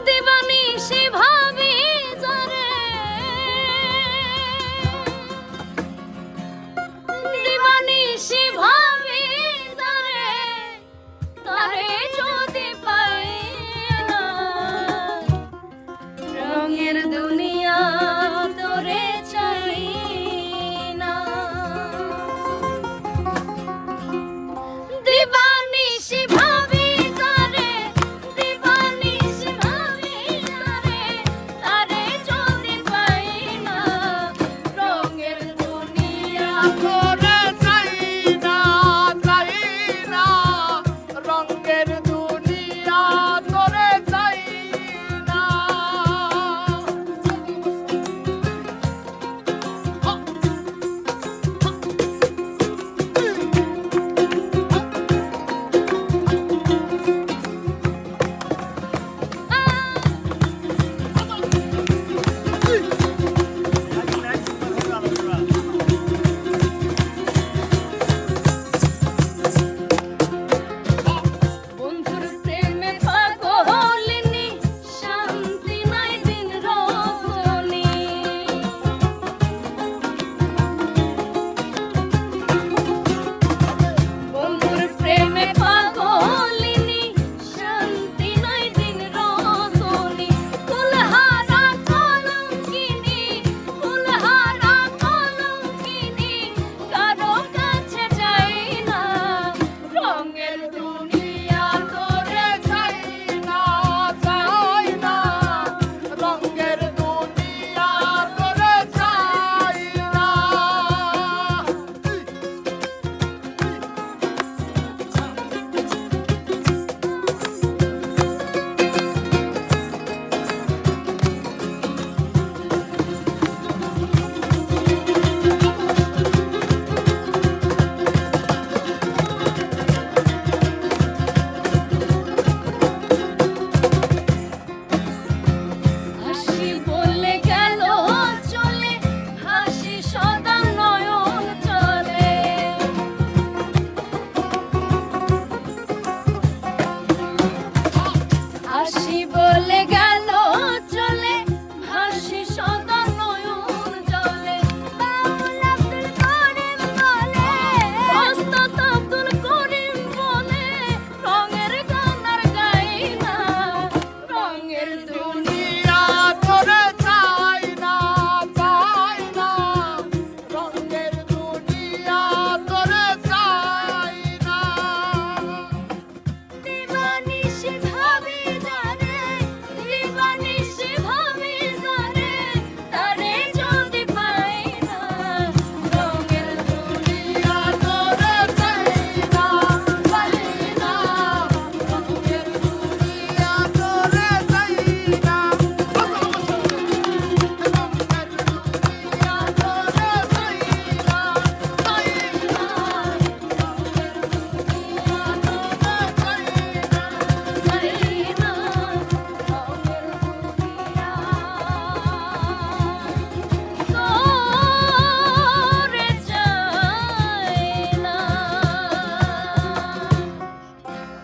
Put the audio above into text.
দিবানিশি ভাবি যারে, দিবানিশি ভাবি যারে, তারে যদি পাই না, রঙের দুনিয়া তোরে চাই না। দিবানিশি ভাবি যারে, দিবানিশি ভাবি যারে, তারে যদি পাই না, রঙের দুনিয়া তোরে চাই না, চাই না, রঙের দুনিয়া তোরে চাই না। বন্ধুর প্রেমে পাগলিনী, শান্তি নাই দিন রজনী। বন্ধুর প্রেমে পাগলিনী, শান্তি নাই দিন রজনী। ফুলহারা কলঙ্কিনী, ফুলহারা কলঙ্কিনী, কারো কাছে যাই না, রঙের দুনিয়া তোরে চাই না, চাই না, রঙের দুনিয়া তোরে চাই না। হাসি বলে গেল চলে, হাসি সদা নয়ন চলে। হাসি